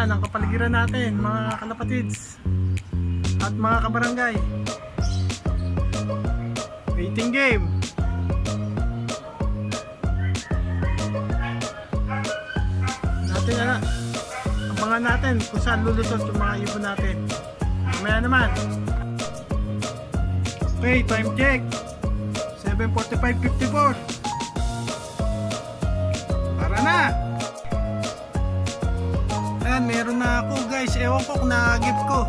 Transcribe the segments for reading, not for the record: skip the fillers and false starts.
Ayan ang kapaligiran natin mga kalapatids at mga kabarangay. Waiting game. Abangan natin kung saan lulusot yung mga ibon natin. Mamaya naman. Okay, time check 7:45:54. Para na. Ayan, meron na ako guys. Ewan ko kung na-gift ko.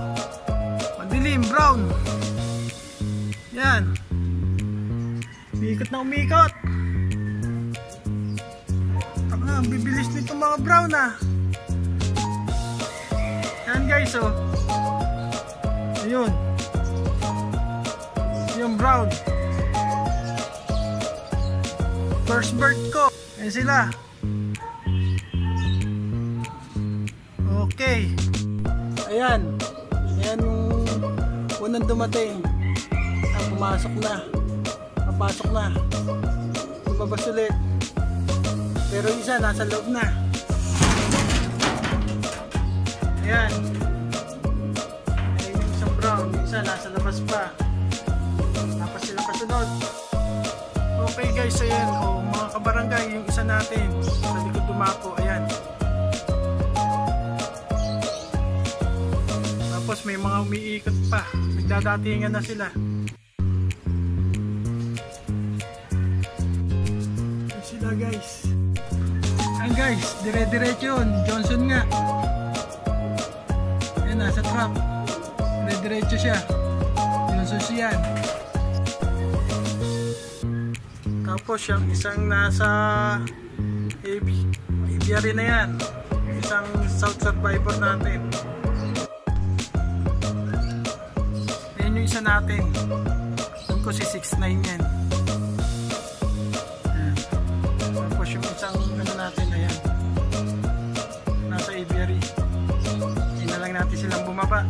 Madilim, brown. Yan. Umikot na umikot. Ang bibilis nito mga brown ah. Yan guys oh. Ayun. Yung brown. First bird ko. Ayan sila. Okay. Ayan. Ayan yung unang dumating. Pumasok na. Papasok na. Lumabas ulit. Pero isa nasa loob na. Ayan. Ayan yung isang brown. Yung isa nasa labas pa. Tapos sila kasunod. Okay guys, ayan. O mga kabarangay, yung isa natin sa likod dumako. Ayan. Tapos may mga umiikot pa. Nagdadatingan na sila. Ayan sila guys. Ayan guys, dire-diretso yun. Johnson nga. Ayan, nasa trap. Dire-diretso siya. Johnson siya. Tapos yung isang nasa aviary na yan. Yung isang South Survivor natin. Ayan yung isa natin. Doon ko si 6'9" yan. Tapos yung isang ano natin, ayan, nasa aviary. Hindi na lang natin silang bumaba.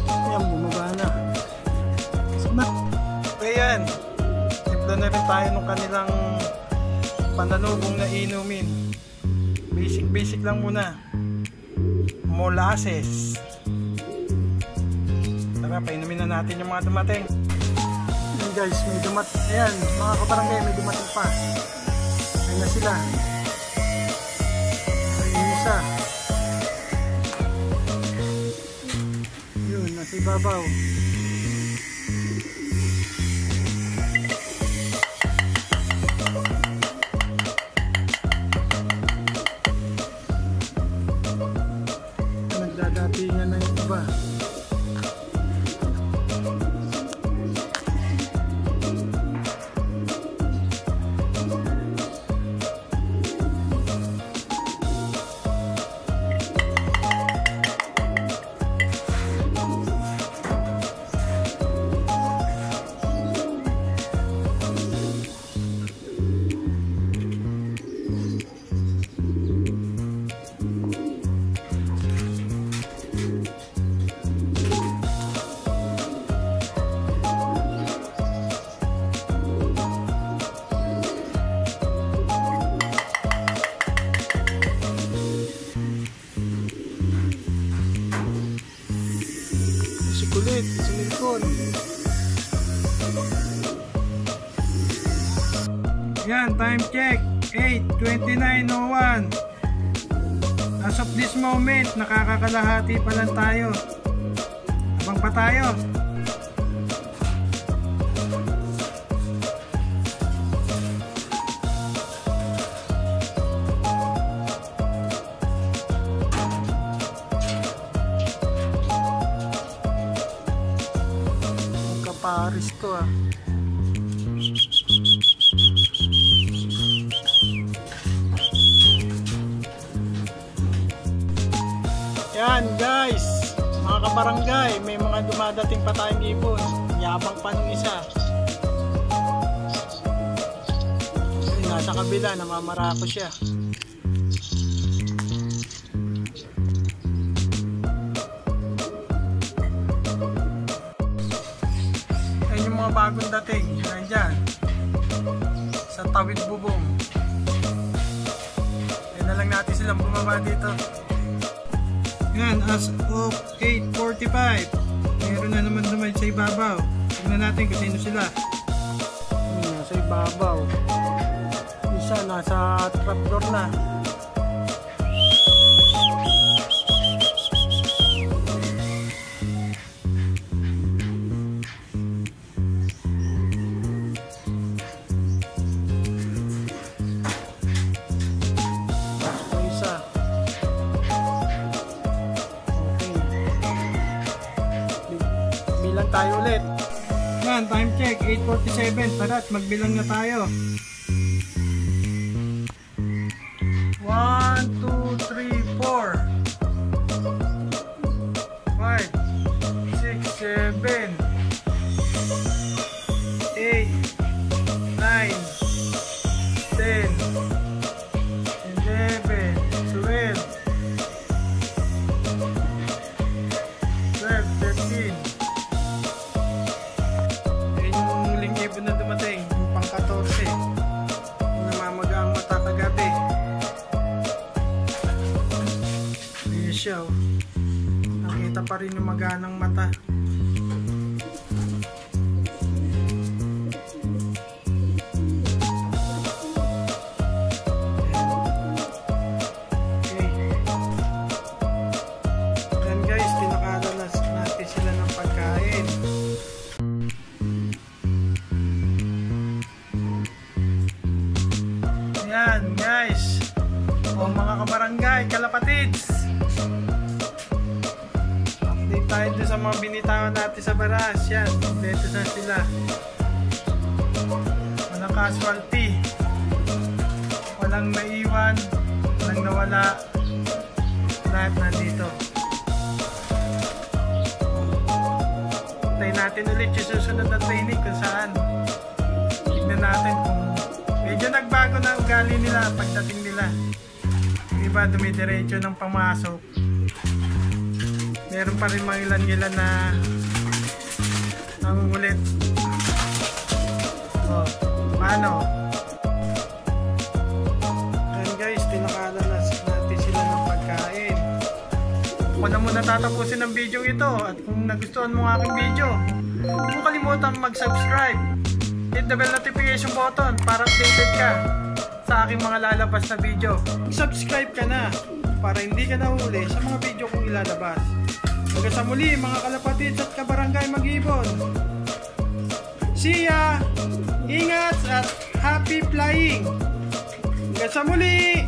Ayan, bumaba na. Ayan, timpla na rin tayo ng kanilang pananubong na inumin. Basic lang muna. Molasses. Tara, painumin na natin yung mga dumating. Ayan guys, may dumating. Ayan, mga kabarangay, may dumating pa. Ayan na sila. Ayan isa. Yun, nasa ibabaw. Nagdadatingan na yung iba. Kulit, silikon. Yan, time check 8:29:01. As of this moment, nakakakalahati pa lang tayo. Abang pa tayo. Paris ko ah. Yan guys, mga kabarangay, may mga dumadating pa tayong ibon. Yabang pa nung isa. Ay, nasa kabila, namamarako siya. Bagong dating, nandyan sa tawid bubong. Ayan na lang natin silang bumaba dito. Yan, as of 8:45. Meron na naman naman sa ibabaw. Tignan natin kung sino sila. Nasa ibabaw. Isa nasa trapdoor na. Bilang tayo ulit. Yan, time check, 8:47. Tara't magbilang na tayo. 1, 2, 3, 4 5 6, 7 8 9 10 11 12 13. Na dumating yung pang 14 namamaga ang mata kagabi. Ayun siya, oh. Nakita pa rin yung maganang mata. Okay. Yan guys, tinakadalas natin sila ng pagkain. Yan guys, o mga kabarangay, kalapatids, update tayo dun sa mga binitawan natin sa baras. Yan, dito na sila. Walang casualty, walang naiwan, walang nawala, lahat nandito. Tayo natin ulit yung susunod na training kung saan. Tignan natin kung medyo nagbago na ugali nila pagdating nila. Yung iba dumidiretso ng pamasok. Meron pa rin mga ilan-ilan na nangungulit. Oh, paano? Ayan guys, tinakadalas natin sila ng pagkain. Ako na muna tatapusin ang video ito. At kung nagustuhan mo ang aking video, huwag mo kalimutan mag-subscribe. Hit the bell notification button para updated ka sa aking mga lalabas na video. Subscribe ka na para hindi ka nahuli sa mga video kong ilalabas. Hanggang sa muli mga kalapatids at kabarangay mag-ibon. See ya! Ingat at happy flying! Hanggang sa muli!